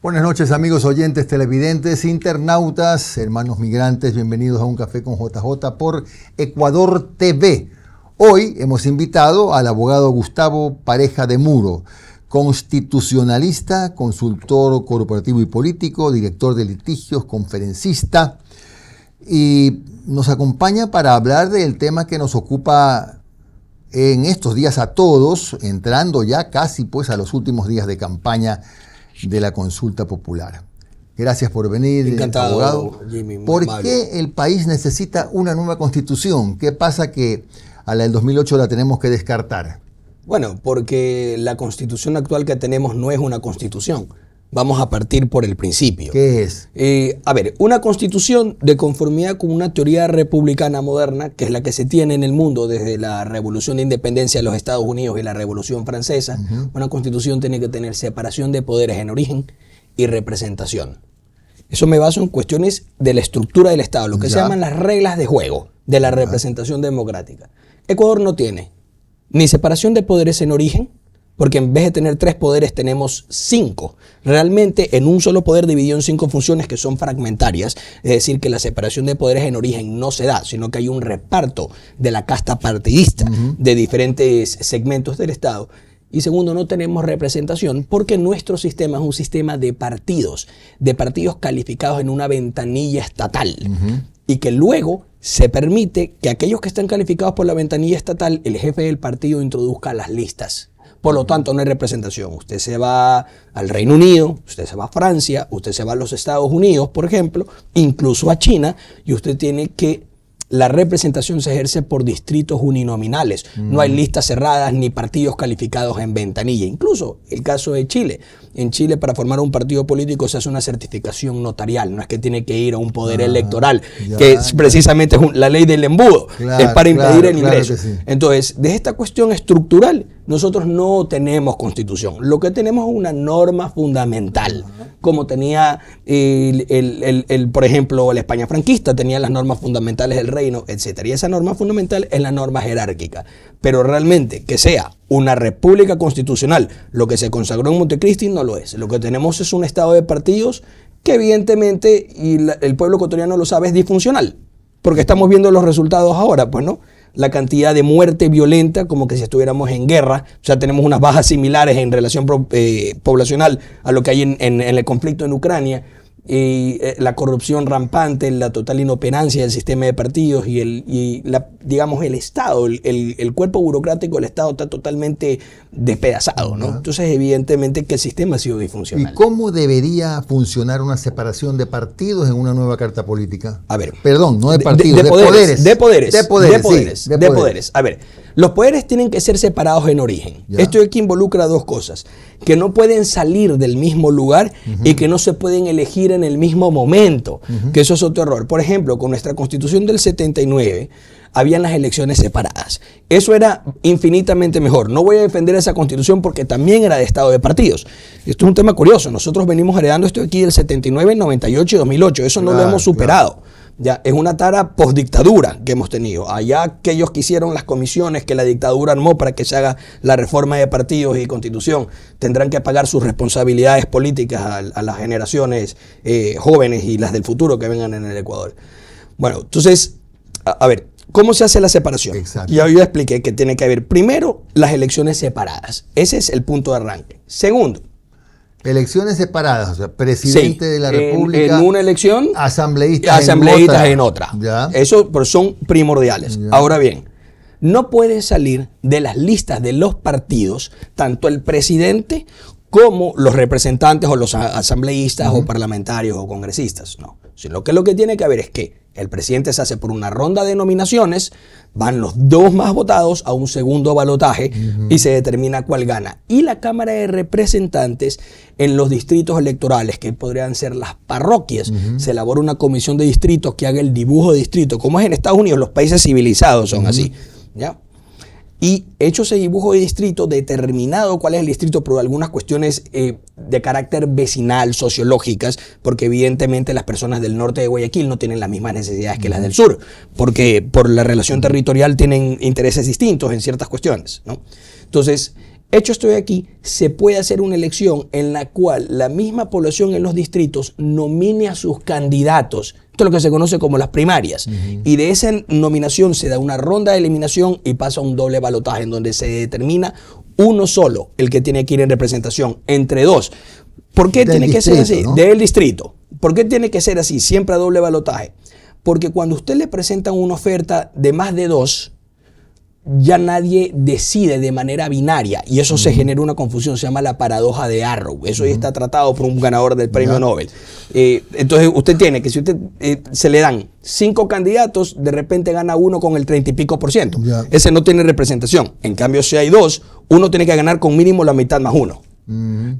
Buenas noches, amigos oyentes, televidentes, internautas, hermanos migrantes, bienvenidos a Un Café con JJ por Ecuador TV. Hoy hemos invitado al abogado Gustavo Pareja de Muro, constitucionalista, consultor corporativo y político, director de litigios, conferencista, y nos acompaña para hablar del tema que nos ocupa en estos días a todos, entrando ya casi pues a los últimos días de campaña de la consulta popular. Gracias por venir, encantado, abogado. Jimmy, ¿Por amable. qué el país necesita una nueva constitución? ¿Qué pasa que a la del 2008 la tenemos que descartar? Bueno, porque la constitución actual que tenemos no es una constitución. Vamos a partir por el principio. ¿Qué es? A ver, una constitución de conformidad con una teoría republicana moderna, que es la que se tiene en el mundo desde la Revolución de Independencia de los Estados Unidos y la Revolución Francesa. Una constitución tiene que tener separación de poderes en origen y representación. Eso me baso en cuestiones de la estructura del Estado, lo que se llaman las reglas de juego de la representación democrática. Ecuador no tiene ni separación de poderes en origen, porque en vez de tener 3 poderes tenemos 5. Realmente en un solo poder dividido en 5 funciones que son fragmentarias, es decir, que la separación de poderes en origen no se da, sino que hay un reparto de la casta partidista de diferentes segmentos del Estado. Y segundo, no tenemos representación porque nuestro sistema es un sistema de partidos calificados en una ventanilla estatal. Y que luego se permite que aquellos que están calificados por la ventanilla estatal, el jefe del partido introduzca las listas. Por lo tanto, no hay representación. Usted se va al Reino Unido, usted se va a Francia, usted se va a los Estados Unidos, por ejemplo, incluso a China, y usted tiene que... La representación se ejerce por distritos uninominales. No hay listas cerradas ni partidos calificados en ventanilla. Incluso el caso de Chile. En Chile, para formar un partido político se hace una certificación notarial. No es que tiene que ir a un poder electoral, que precisamente es la ley del embudo. Es para impedir el ingreso. Claro que sí. Entonces, de esta cuestión estructural, nosotros no tenemos constitución. Lo que tenemos es una norma fundamental. Como tenía, por ejemplo, la España franquista, tenía las normas fundamentales del reino, etc. Y esa norma fundamental es la norma jerárquica. Pero realmente que sea una república constitucional, lo que se consagró en Montecristi no lo es. Lo que tenemos es un estado de partidos que evidentemente, y el pueblo ecuatoriano lo sabe, es disfuncional. Porque estamos viendo los resultados ahora, pues no. La cantidad de muerte violenta, como que si estuviéramos en guerra. O sea, tenemos unas bajas similares en relación poblacional a lo que hay en el conflicto en Ucrania. Y la corrupción rampante, la total inoperancia del sistema de partidos digamos, el Estado, el cuerpo burocrático del Estado está totalmente despedazado, ¿no? Entonces, evidentemente que el sistema ha sido disfuncional. ¿Y cómo debería funcionar una separación de partidos en una nueva carta política? A ver. Perdón, no de partidos, de poderes. A ver, los poderes tienen que ser separados en origen. Ya. Esto aquí involucra 2 cosas. Que no pueden salir del mismo lugar y que no se pueden elegir en el mismo momento. Que eso es otro error. Por ejemplo, con nuestra Constitución del 79, habían las elecciones separadas. Eso era infinitamente mejor. No voy a defender esa Constitución porque también era de estado de partidos. Esto es un tema curioso. Nosotros venimos heredando esto aquí del 79, 98 y 2008. Eso no lo hemos superado. Ya, es una tara postdictadura que hemos tenido. Allá aquellos que hicieron las comisiones que la dictadura armó para que se haga la reforma de partidos y constitución tendrán que pagar sus responsabilidades políticas a las generaciones jóvenes y las del futuro que vengan en el Ecuador. Bueno, entonces, a ver, ¿cómo se hace la separación? Exacto. Ya yo expliqué que tiene que haber primero las elecciones separadas. Ese es el punto de arranque. Segundo, elecciones separadas, o sea, presidente de la República en una elección, asambleístas en otra. ¿Ya? Eso son primordiales. Ya. Ahora bien, no puede salir de las listas de los partidos tanto el presidente como los representantes o los asambleístas o parlamentarios o congresistas. No, sino que lo que tiene que haber es que el presidente se hace por una ronda de nominaciones, van los 2 más votados a un segundo balotaje y se determina cuál gana. Y la Cámara de Representantes en los distritos electorales, que podrían ser las parroquias, se elabora una comisión de distritos que haga el dibujo de distrito, como es en Estados Unidos, los países civilizados son así, ¿ya? Y hecho ese dibujo de distrito, determinado cuál es el distrito por algunas cuestiones de carácter vecinal, sociológicas, porque evidentemente las personas del norte de Guayaquil no tienen las mismas necesidades que las del sur, porque por la relación territorial tienen intereses distintos en ciertas cuestiones, ¿no? Entonces, Hecho esto de aquí, se puede hacer una elección en la cual la misma población en los distritos nomine a sus candidatos. Esto es lo que se conoce como las primarias. Y de esa nominación se da una ronda de eliminación y pasa a un doble balotaje en donde se determina uno solo el que tiene que ir en representación entre dos. ¿Por qué tiene que ser así? ¿No? Del distrito. ¿Por qué tiene que ser así? Siempre a doble balotaje. Porque cuando usted le presentan una oferta de más de dos, ya nadie decide de manera binaria y eso se genera una confusión, se llama la paradoja de Arrow. Eso ya está tratado por un ganador del premio Nobel. Entonces usted tiene que, si usted se le dan 5 candidatos, de repente gana uno con el 30 y pico %. Ese no tiene representación. En cambio, si hay 2, uno tiene que ganar con mínimo la mitad más 1.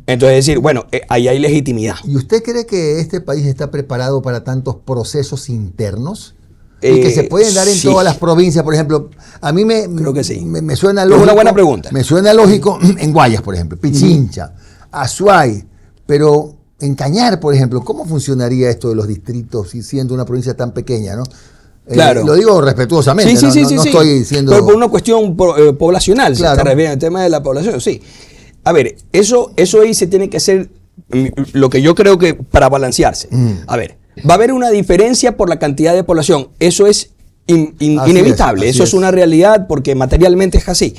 Entonces decir, bueno, ahí hay legitimidad. ¿Y usted cree que este país está preparado para tantos procesos internos? Y que se pueden dar en todas las provincias, por ejemplo. A mí creo que sí. me suena lógico. Es una buena pregunta. Me suena lógico en Guayas, por ejemplo, Pichincha, Azuay, pero en Cañar, por ejemplo, ¿cómo funcionaría esto de los distritos y siendo una provincia tan pequeña, no? Claro. Lo digo respetuosamente, no estoy diciendo... Pero por una cuestión poblacional, claro. Se está refiriendo al tema de la población, sí. A ver, eso ahí se tiene que hacer lo que yo creo que para balancearse. A ver, va a haber una diferencia por la cantidad de población. Eso es inevitable. Eso es una realidad porque materialmente es así.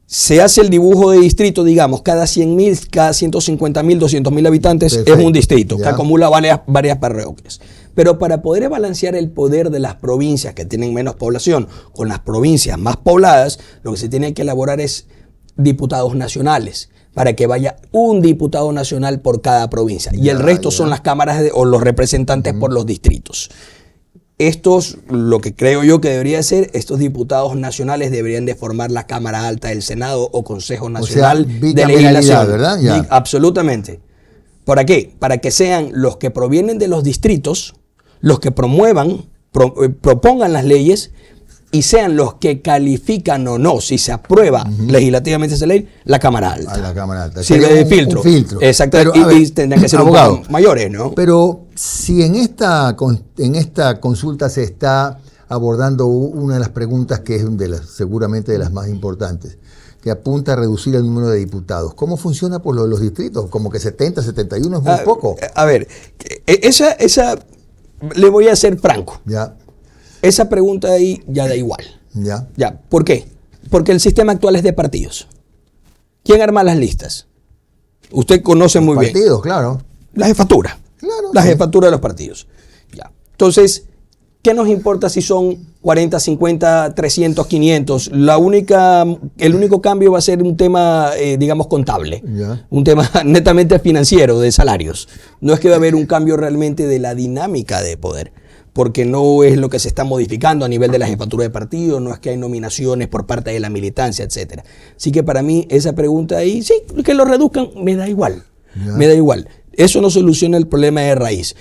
Se hace el dibujo de distrito, digamos, cada 100.000, cada 150.000, 200.000 habitantes. Perfecto. Es un distrito que acumula varias parroquias. Pero para poder balancear el poder de las provincias que tienen menos población con las provincias más pobladas, lo que se tiene que elaborar es diputados nacionales, para que vaya un diputado nacional por cada provincia. Y el resto son las cámaras o los representantes por los distritos. Estos, lo que creo yo que debería ser, estos diputados nacionales deberían de formar la Cámara Alta del Senado o Consejo Nacional de Legislación. ¿Verdad? Ya. Absolutamente. ¿Para qué? Para que sean los que provienen de los distritos, los que propongan las leyes y sean los que califican o no, si se aprueba legislativamente esa ley, la Cámara Alta. La Cámara Alta. Sirve de filtro. Un filtro. Exactamente. Y tendrán que ser abogado, un poco mayores, ¿no? Pero si en esta consulta se está abordando una de las preguntas que es seguramente de las más importantes, que apunta a reducir el número de diputados. ¿Cómo funciona por lo de los distritos? Como que 70, 71 es muy poco. A ver, esa le voy a ser franco. Ya. Esa pregunta ahí ya da igual. Ya. ¿Por qué? Porque el sistema actual es de partidos. ¿Quién arma las listas? Usted conoce muy bien. Partidos, claro. La jefatura. Claro. La jefatura de los partidos. Ya. Entonces, ¿qué nos importa si son 40, 50, 300, 500? El único cambio va a ser un tema, digamos, contable. Ya. Un tema netamente financiero, de salarios. No es que va a haber un cambio realmente de la dinámica de poder, porque no es lo que se está modificando a nivel de la jefatura de partido, no es que hay nominaciones por parte de la militancia, etc. Así que para mí esa pregunta ahí, sí, que lo reduzcan, me da igual. Ya. Me da igual. Eso no soluciona el problema de raíz.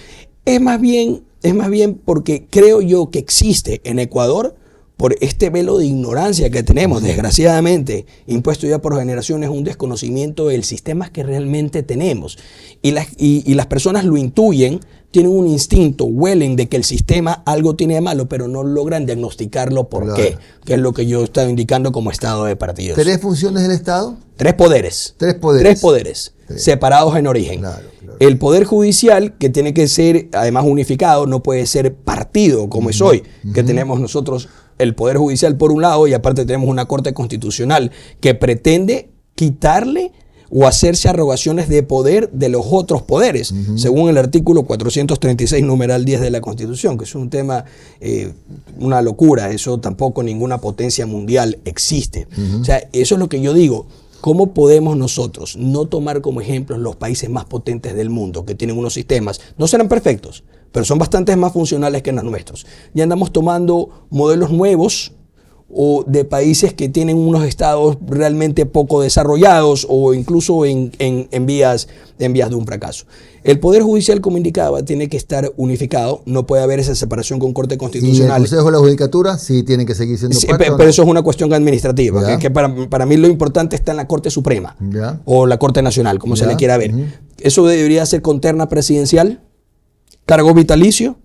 Es más bien porque creo yo que existe en Ecuador, por este velo de ignorancia que tenemos, desgraciadamente, impuesto ya por generaciones, un desconocimiento del sistema que realmente tenemos. Y las personas lo intuyen, tienen un instinto, huelen de que el sistema algo tiene de malo, pero no logran diagnosticarlo por qué, que es lo que yo estaba indicando como estado de partidos. ¿3 funciones del Estado? 3 poderes. 3 poderes. 3 poderes, separados en origen. Claro. El Poder Judicial, que tiene que ser además unificado, no puede ser partido como es hoy, que tenemos nosotros el Poder Judicial por un lado y aparte tenemos una Corte Constitucional que pretende quitarle o hacerse arrogaciones de poder de los otros poderes, según el artículo 436, numeral 10 de la Constitución, que es un tema, una locura. Eso tampoco ninguna potencia mundial existe. O sea, eso es lo que yo digo. ¿Cómo podemos nosotros no tomar como ejemplo los países más potentes del mundo que tienen unos sistemas? No serán perfectos, pero son bastante más funcionales que los nuestros. Ya andamos tomando modelos nuevos o de países que tienen unos estados realmente poco desarrollados o incluso en vías de un fracaso. El Poder Judicial, como indicaba, tiene que estar unificado, no puede haber esa separación con Corte Constitucional. ¿Y el Consejo de la Judicatura sí tiene que seguir siendo parte? Pero eso es una cuestión administrativa, que para mí lo importante está en la Corte Suprema o la Corte Nacional, como se le quiera ver. Eso debería ser con terna presidencial, cargo vitalicio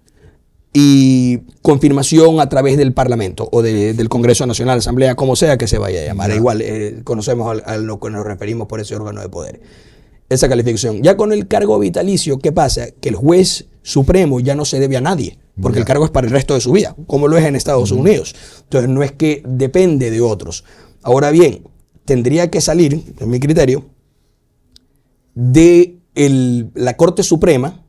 y confirmación a través del Parlamento o del Congreso Nacional, Asamblea, como sea que se vaya a llamar. Igual conocemos a lo que nos referimos por ese órgano de poder. Esa calificación. Ya con el cargo vitalicio, ¿qué pasa? Que el juez supremo ya no se debe a nadie, porque el cargo es para el resto de su vida, como lo es en Estados Unidos. Entonces no es que depende de otros. Ahora bien, tendría que salir, en mi criterio, de la Corte Suprema,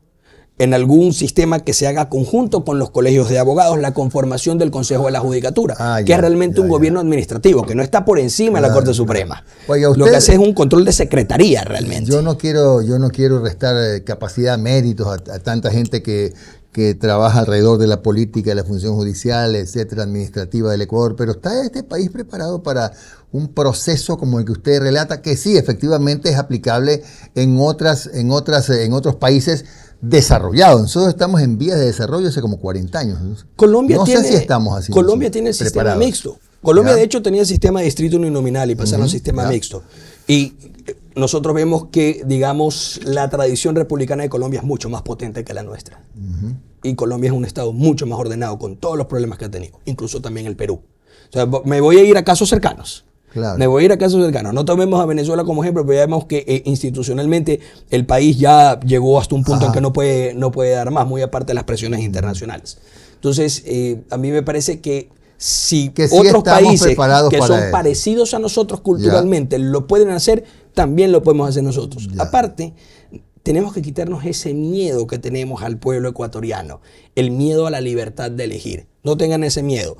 en algún sistema que se haga conjunto con los colegios de abogados, la conformación del Consejo de la Judicatura, que es realmente un gobierno administrativo, que no está por encima de la Corte Suprema. Oiga, lo que hace es un control de secretaría realmente. Yo no quiero restar capacidad, méritos a tanta gente que trabaja alrededor de la política, de la función judicial, etcétera, administrativa del Ecuador, pero ¿está este país preparado para un proceso como el que usted relata, que sí, efectivamente es aplicable en otros países desarrollados? Nosotros estamos en vías de desarrollo hace como 40 años. Colombia sé si estamos así. Colombia tiene el sistema mixto. Colombia, de hecho, tenía el sistema de distrito uninominal y pasaron al sistema mixto. Y nosotros vemos que, digamos, la tradición republicana de Colombia es mucho más potente que la nuestra. Y Colombia es un estado mucho más ordenado con todos los problemas que ha tenido, incluso también el Perú. O sea, me voy a ir a casos cercanos. Claro. Me voy a ir a casos cercanos. No tomemos a Venezuela como ejemplo, pero ya vemos que institucionalmente el país ya llegó hasta un punto en que no puede dar más, muy aparte de las presiones internacionales. Entonces, a mí me parece que si otros países que son parecidos a nosotros culturalmente lo pueden hacer, también lo podemos hacer nosotros. Aparte, tenemos que quitarnos ese miedo que tenemos al pueblo ecuatoriano, el miedo a la libertad de elegir. No tengan ese miedo.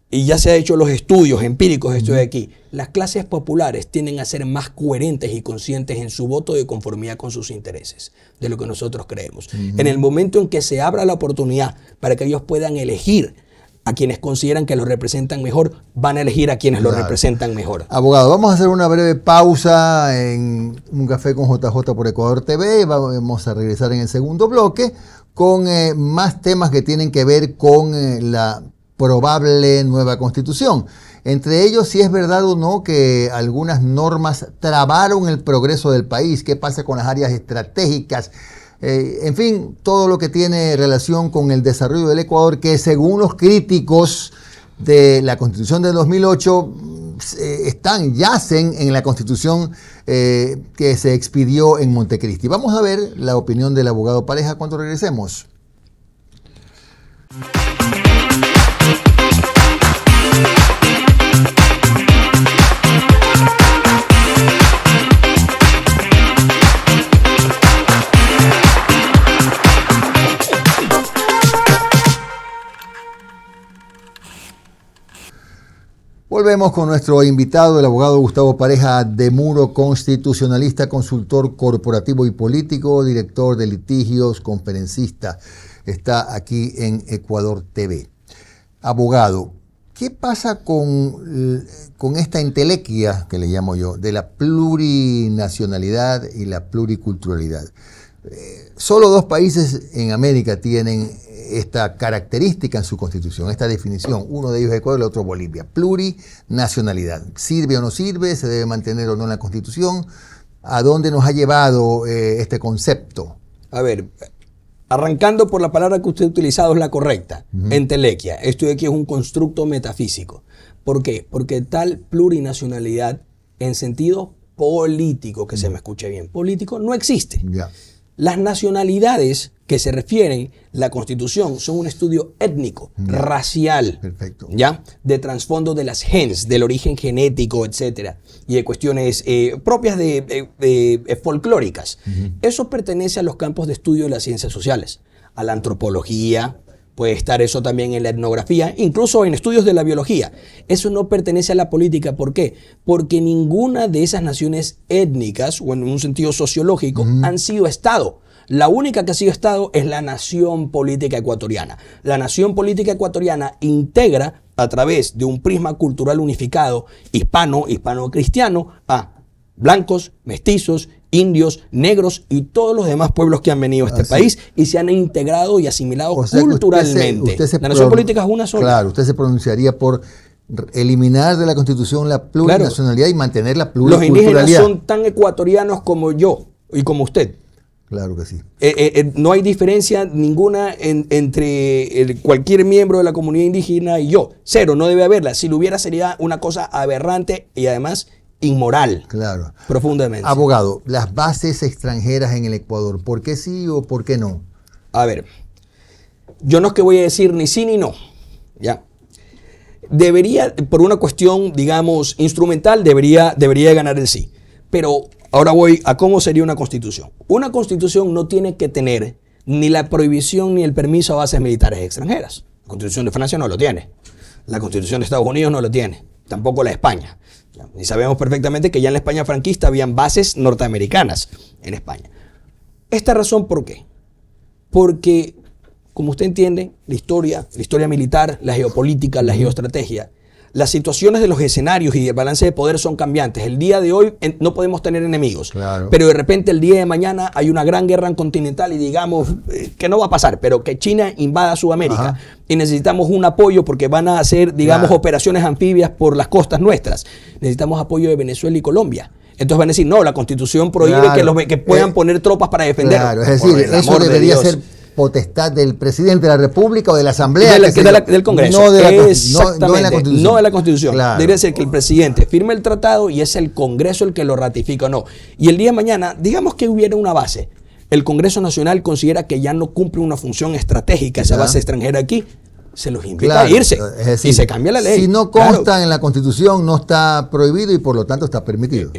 Y ya se han hecho los estudios empíricos, estoy aquí. Las clases populares tienden a ser más coherentes y conscientes en su voto de conformidad con sus intereses, de lo que nosotros creemos. En el momento en que se abra la oportunidad para que ellos puedan elegir a quienes consideran que los representan mejor, van a elegir a quienes los representan mejor. Abogado, vamos a hacer una breve pausa en Un Café con JJ por Ecuador TV. Vamos a regresar en el segundo bloque con más temas que tienen que ver con la probable nueva constitución. Entre ellos, si es verdad o no que algunas normas trabaron el progreso del país, qué pasa con las áreas estratégicas, en fin, todo lo que tiene relación con el desarrollo del Ecuador, que según los críticos de la Constitución de 2008 yacen en la Constitución que se expidió en Montecristi. Vamos a ver la opinión del abogado Pareja cuando regresemos. Volvemos con nuestro invitado, el abogado Gustavo Pareja de Muro, constitucionalista, consultor corporativo y político, director de litigios, conferencista. Está aquí en Ecuador TV. Abogado, ¿qué pasa con esta entelequia, que le llamo yo, de la plurinacionalidad y la pluriculturalidad? Solo 2 países en América tienen esta característica en su constitución, esta definición. Uno de ellos es Ecuador, el otro Bolivia. Plurinacionalidad. ¿Sirve o no sirve? ¿Se debe mantener o no en la constitución? ¿A dónde nos ha llevado este concepto? A ver, arrancando por la palabra que usted ha utilizado es la correcta, entelequia. Esto de aquí es un constructo metafísico. ¿Por qué? Porque tal plurinacionalidad en sentido político, que se me escuche bien, político, no existe. Las nacionalidades que se refieren la Constitución son un estudio étnico, racial, ¿ya? De trasfondo de las gens, del origen genético, etcétera, y de cuestiones propias de folclóricas. Eso pertenece a los campos de estudio de las ciencias sociales, a la antropología, puede estar eso también en la etnografía, incluso en estudios de la biología. Eso no pertenece a la política. ¿Por qué? Porque ninguna de esas naciones étnicas, o en un sentido sociológico, han sido Estado. La única que ha sido Estado es la nación política ecuatoriana. La nación política ecuatoriana integra, a través de un prisma cultural unificado, hispano-cristiano, a blancos, mestizos, indios, negros y todos los demás pueblos que han venido a este país y se han integrado y asimilado culturalmente. La nación política es una sola. Claro, usted se pronunciaría por eliminar de la Constitución la plurinacionalidad y mantener la pluriculturalidad. Los indígenas son tan ecuatorianos como yo y como usted. Claro que sí. No hay diferencia ninguna entre cualquier miembro de la comunidad indígena y yo. Cero, no debe haberla. Si lo hubiera sería una cosa aberrante y además inmoral. Claro. Profundamente. Abogado, las bases extranjeras en el Ecuador, ¿por qué sí o por qué no? A ver, yo no es que voy a decir ni sí ni no. ¿Ya? Debería, por una cuestión, digamos, instrumental, debería ganar el sí. Pero ahora voy a cómo sería una constitución. Una constitución no tiene que tener ni la prohibición ni el permiso a bases militares extranjeras. La constitución de Francia no lo tiene. La constitución de Estados Unidos no lo tiene. Tampoco la de España. Y sabemos perfectamente que ya en la España franquista habían bases norteamericanas en España. ¿Esta razón por qué? Porque, como usted entiende, la historia militar, la geopolítica, la geoestrategia, las situaciones de los escenarios y el balance de poder son cambiantes. El día de hoy no podemos tener enemigos, claro, pero de repente el día de mañana hay una gran guerra continental y digamos que no va a pasar, pero que China invada Sudamérica. Ajá. Y necesitamos un apoyo porque van a hacer, digamos, claro, operaciones anfibias por las costas nuestras. Necesitamos apoyo de Venezuela y Colombia. Entonces van a decir, no, la Constitución prohíbe, claro, que puedan poner tropas para defendernos. Claro, es decir, eso debería ser potestad del presidente de la República o de la Asamblea. Del Congreso. No de la, exactamente, no de la Constitución. No de la Constitución. Claro. Debería ser que el presidente firme el tratado y es el Congreso el que lo ratifica o no. Y el día de mañana, digamos que hubiera una base. El Congreso Nacional considera que ya no cumple una función estratégica esa base extranjera aquí. Se los invita, claro, a irse, es decir, y se cambia la ley. Si no consta, claro, en la Constitución, no está prohibido y por lo tanto está permitido.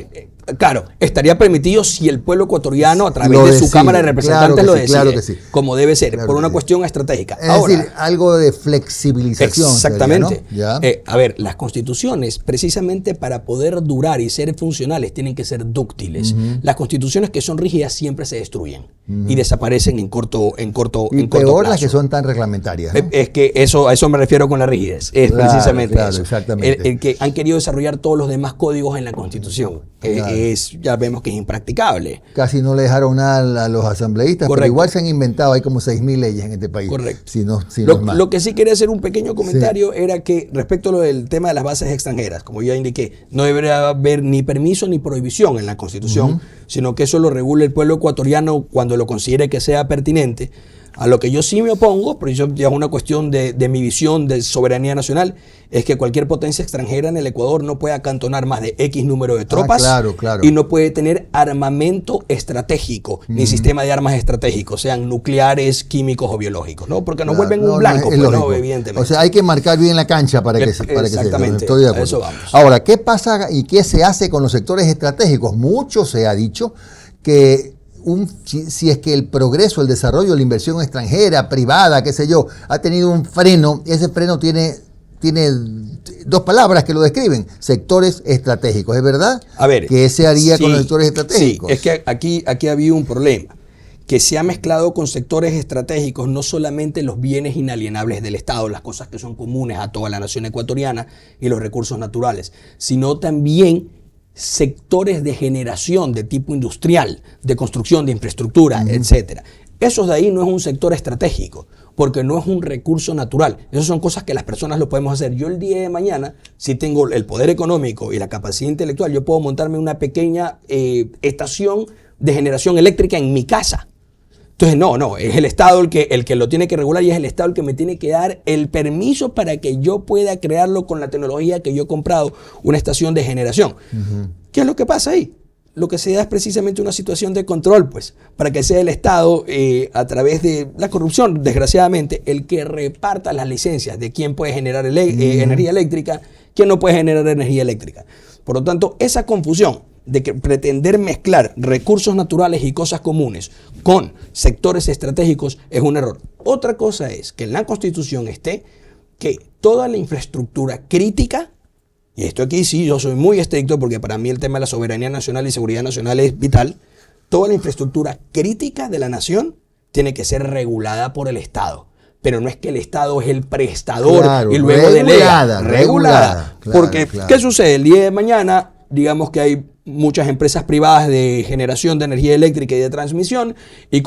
Claro, estaría permitido si el pueblo ecuatoriano a través de su Cámara de Representantes claro lo decide, claro que sí, como debe ser, claro, por una cuestión estratégica. Es decir, algo de flexibilización. Exactamente. Sería, ¿no? A ver, las constituciones, precisamente para poder durar y ser funcionales, tienen que ser dúctiles. Las constituciones que son rígidas siempre se destruyen y desaparecen en corto peor plazo. Las que son tan reglamentarias, ¿no? Es que a eso me refiero con la rigidez. Es claro, precisamente claro, eso. Exactamente. El que han querido desarrollar todos los demás códigos en la Constitución. Claro. Ya vemos que es impracticable. Casi no le dejaron nada a los asambleístas, correcto, pero igual se han inventado, hay como 6.000 leyes en este país. Correcto. Si no más. Lo que sí quería hacer un pequeño comentario era que respecto a lo del tema de las bases extranjeras, como ya indiqué, no debería haber ni permiso ni prohibición en la Constitución, sino que eso lo regula el pueblo ecuatoriano cuando lo considere que sea pertinente. A lo que yo sí me opongo, pero eso ya es una cuestión de mi visión de soberanía nacional, es que cualquier potencia extranjera en el Ecuador no puede acantonar más de X número de tropas claro. y no puede tener armamento estratégico, ni sistema de armas estratégicos, sean nucleares, químicos o biológicos, ¿no? Porque nos vuelven un blanco, pues, no, evidentemente. O sea, hay que marcar bien la cancha para que se exactamente, estoy de acuerdo. Eso vamos. Ahora, ¿qué pasa y qué se hace con los sectores estratégicos? Mucho se ha dicho que si es que el progreso, el desarrollo, la inversión extranjera, privada, qué sé yo, ha tenido un freno, ese freno tiene dos palabras que lo describen, sectores estratégicos, ¿es verdad? A ver, ¿qué se haría con los sectores estratégicos? Sí, es que aquí ha habido un problema, que se ha mezclado con sectores estratégicos no solamente los bienes inalienables del Estado, las cosas que son comunes a toda la nación ecuatoriana y los recursos naturales, sino también sectores de generación de tipo industrial, de construcción de infraestructura, etcétera. Eso de ahí no es un sector estratégico, porque no es un recurso natural. Esas son cosas que las personas lo podemos hacer. Yo el día de mañana, si tengo el poder económico y la capacidad intelectual, yo puedo montarme una pequeña estación de generación eléctrica en mi casa. Entonces, no, es el Estado el que lo tiene que regular y es el Estado el que me tiene que dar el permiso para que yo pueda crearlo con la tecnología que yo he comprado, una estación de generación. ¿Qué es lo que pasa ahí? Lo que se da es precisamente una situación de control, pues, para que sea el Estado, a través de la corrupción, desgraciadamente, el que reparta las licencias de quién puede generar energía eléctrica, quién no puede generar energía eléctrica. Por lo tanto, esa confusión de que pretender mezclar recursos naturales y cosas comunes con sectores estratégicos es un error. Otra cosa es que en la Constitución esté que toda la infraestructura crítica, y esto aquí sí, yo soy muy estricto porque para mí el tema de la soberanía nacional y seguridad nacional es vital, toda la infraestructura crítica de la nación tiene que ser regulada por el Estado. Pero no es que el Estado es el prestador y luego delega. Regulada. Porque, ¿qué sucede? El día de mañana, digamos que hay muchas empresas privadas de generación de energía eléctrica y de transmisión y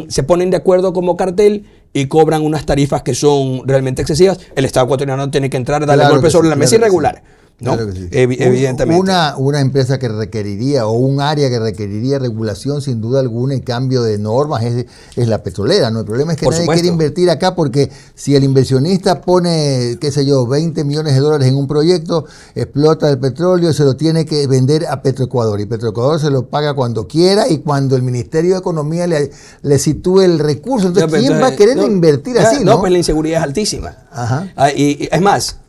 se ponen de acuerdo como cartel y cobran unas tarifas que son realmente excesivas. El Estado ecuatoriano tiene que entrar, darle golpe sobre la mesa y regular. ¿no? Claro que sí. Evidentemente. Una empresa que requeriría, o un área que requeriría regulación, sin duda alguna, y cambio de normas, es la petrolera, ¿no? El problema es que Por nadie supuesto. quiere invertir acá porque si el inversionista pone, qué sé yo, 20 millones de dólares en un proyecto, explota el petróleo, se lo tiene que vender a Petroecuador, y Petroecuador se lo paga cuando quiera y cuando el Ministerio de Economía le sitúe el recurso. Entonces, ¿quién va a querer invertir así, no? Pues la inseguridad es altísima. Ajá. Y es más,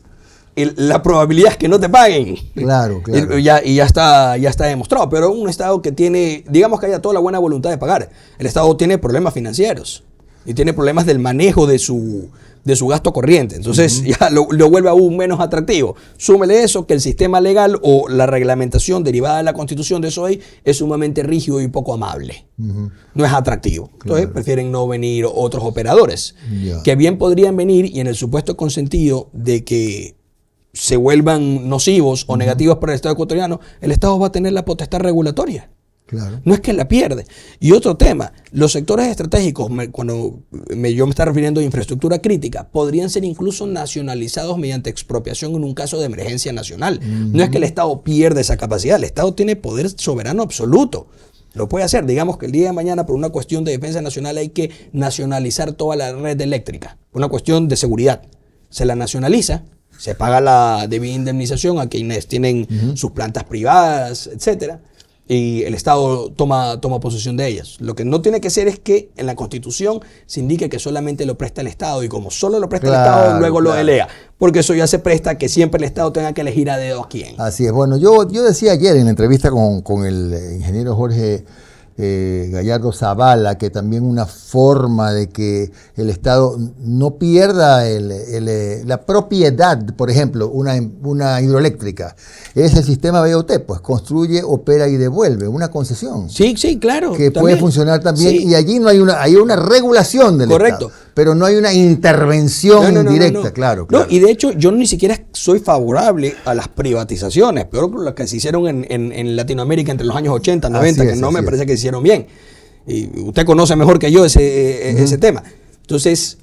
la probabilidad es que no te paguen. Claro. Y ya está demostrado. Pero un Estado que tiene, digamos que haya toda la buena voluntad de pagar, el Estado tiene problemas financieros y tiene problemas del manejo de su gasto corriente. Entonces ya lo vuelve aún menos atractivo. Súmele eso, que el sistema legal o la reglamentación derivada de la Constitución de SOE es sumamente rígido y poco amable. No es atractivo. Entonces prefieren no venir otros operadores, que bien podrían venir, y en el supuesto consentido de que se vuelvan nocivos o negativos para el Estado ecuatoriano, el Estado va a tener la potestad regulatoria. Claro. No es que la pierde. Y otro tema, los sectores estratégicos, cuando yo me estaba refiriendo a infraestructura crítica, podrían ser incluso nacionalizados mediante expropiación en un caso de emergencia nacional. No es que el Estado pierda esa capacidad, el Estado tiene poder soberano absoluto. Lo puede hacer. Digamos que el día de mañana, por una cuestión de defensa nacional, hay que nacionalizar toda la red eléctrica. Una cuestión de seguridad. Se la nacionaliza, se paga la debida indemnización a quienes tienen sus plantas privadas, etcétera, y el Estado toma posesión de ellas. Lo que no tiene que ser es que en la Constitución se indique que solamente lo presta el Estado, y como solo lo presta el Estado, luego lo delea, porque eso ya se presta que siempre el Estado tenga que elegir a dedo a quién. Así es. Bueno, yo decía ayer en la entrevista con el ingeniero Jorge Gallardo Zavala, que también una forma de que el Estado no pierda la propiedad, por ejemplo, una hidroeléctrica, es el sistema BOT, pues construye, opera y devuelve, una concesión. Sí, claro. Que también puede funcionar también, sí. y allí no hay una regulación del Correcto. Estado, pero no hay una intervención directa, no. Claro. No, y de hecho yo ni siquiera soy favorable a las privatizaciones, peor que las que se hicieron en Latinoamérica entre los años 80, 90, que no me parece que se hicieron bien. Y usted conoce mejor que yo ese tema. Entonces,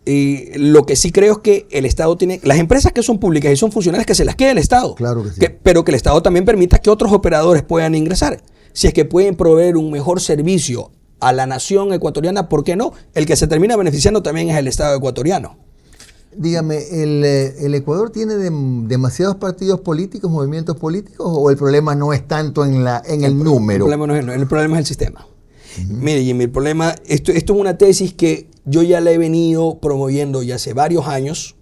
lo que sí creo es que el Estado tiene, las empresas que son públicas y son funcionales, que se las quede el Estado. Claro que sí. Pero que el Estado también permita que otros operadores puedan ingresar. Si es que pueden proveer un mejor servicio a la nación ecuatoriana, ¿por qué no? El que se termina beneficiando también es el Estado ecuatoriano. Dígame, ¿el Ecuador tiene demasiados partidos políticos, movimientos políticos, o el problema no es tanto en el número? El problema es el sistema. Mire, Jimmy, el problema, esto es una tesis que yo ya la he venido promoviendo ya hace varios años.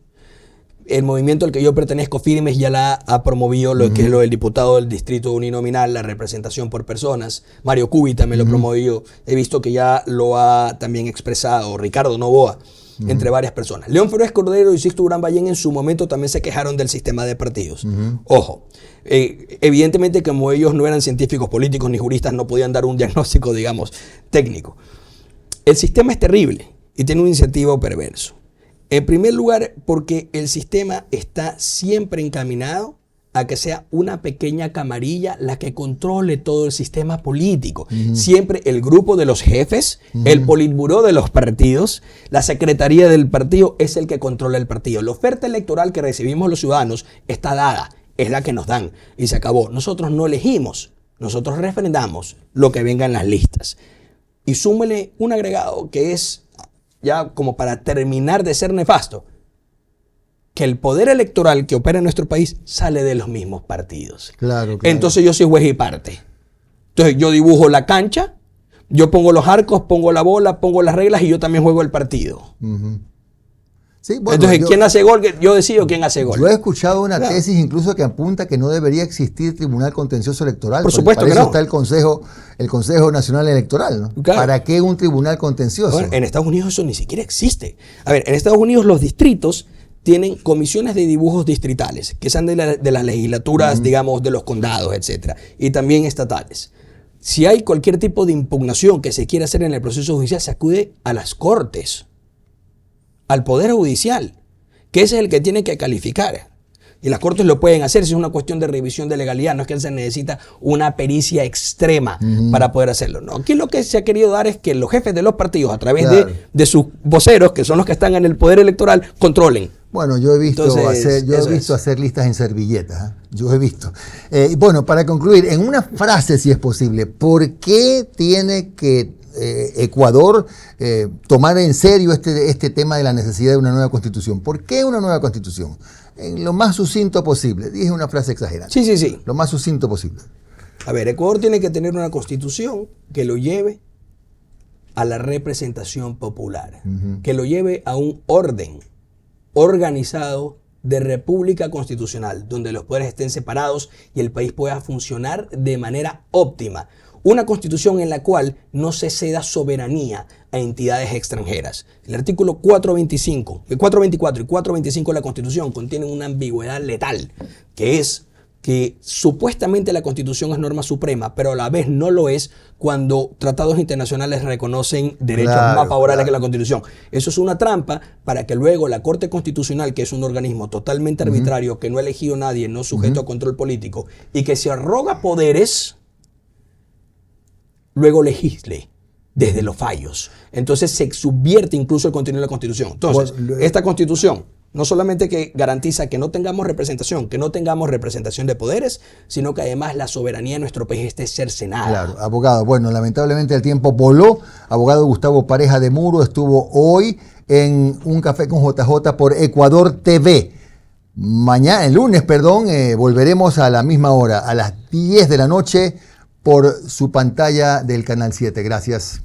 El movimiento al que yo pertenezco, Firmes, ya la ha promovido, lo que es lo del diputado del distrito uninominal, la representación por personas. Mario Cubi también lo promovió. He visto que ya lo ha también expresado Ricardo Novoa, entre varias personas. León Fernández Cordero y Sixto Durán Ballén en su momento también se quejaron del sistema de partidos. Ojo, evidentemente como ellos no eran científicos políticos ni juristas, no podían dar un diagnóstico, digamos, técnico. El sistema es terrible y tiene un incentivo perverso. En primer lugar, porque el sistema está siempre encaminado a que sea una pequeña camarilla la que controle todo el sistema político. Siempre el grupo de los jefes, el politburó de los partidos, la secretaría del partido es el que controla el partido. La oferta electoral que recibimos los ciudadanos está dada, es la que nos dan y se acabó. Nosotros no elegimos, nosotros refrendamos lo que venga en las listas. Y súmele un agregado que es ya como para terminar de ser nefasto, que el poder electoral que opera en nuestro país sale de los mismos partidos. Claro. Entonces yo soy juez y parte. Entonces yo dibujo la cancha, yo pongo los arcos, pongo la bola, pongo las reglas y yo también juego el partido. Sí, bueno, entonces, ¿quién hace gol? Yo decido quién hace gol. Yo he escuchado una tesis incluso que apunta que no debería existir tribunal contencioso electoral. Por supuesto para que eso no. Está el Consejo Nacional Electoral, ¿no? Claro. ¿Para qué un tribunal contencioso? Bueno, en Estados Unidos eso ni siquiera existe. A ver, en Estados Unidos los distritos tienen comisiones de dibujos distritales, que son de las legislaturas, digamos, de los condados, etcétera, y también estatales. Si hay cualquier tipo de impugnación que se quiera hacer en el proceso judicial, se acude a las cortes, al Poder Judicial, que ese es el que tiene que calificar. Y las cortes lo pueden hacer si es una cuestión de revisión de legalidad. No es que se necesita una pericia extrema para poder hacerlo. No, aquí lo que se ha querido dar es que los jefes de los partidos, a través de sus voceros, que son los que están en el poder electoral, controlen. Bueno, yo he visto hacer listas en servilletas. Yo he visto. Bueno, para concluir, en una frase, si es posible, ¿por qué tiene que Ecuador tomar en serio este tema de la necesidad de una nueva constitución? ¿Por qué una nueva constitución? En lo más sucinto posible. Dije una frase exagerada. Sí. Lo más sucinto posible. A ver, Ecuador tiene que tener una constitución que lo lleve a la representación popular, que lo lleve a un orden organizado de república constitucional, donde los poderes estén separados y el país pueda funcionar de manera óptima. Una constitución en la cual no se ceda soberanía a entidades extranjeras. El artículo 424 y 425 de la Constitución contienen una ambigüedad letal, que es que supuestamente la Constitución es norma suprema, pero a la vez no lo es cuando tratados internacionales reconocen derechos más favorables que la Constitución. Eso es una trampa para que luego la Corte Constitucional, que es un organismo totalmente arbitrario, que no ha elegido a nadie, no sujeto a control político, y que se arroga poderes, luego legisle desde los fallos. Entonces se subvierte incluso el contenido de la Constitución. Entonces, esta Constitución no solamente que garantiza que no tengamos representación de poderes, sino que además la soberanía de nuestro país esté cercenada. Claro, abogado. Bueno, lamentablemente el tiempo voló. Abogado Gustavo Pareja de Muro estuvo hoy en Un Café con JJ por Ecuador TV. Mañana, el lunes, volveremos a la misma hora, a las 10 de la noche, por su pantalla del Canal 7. Gracias.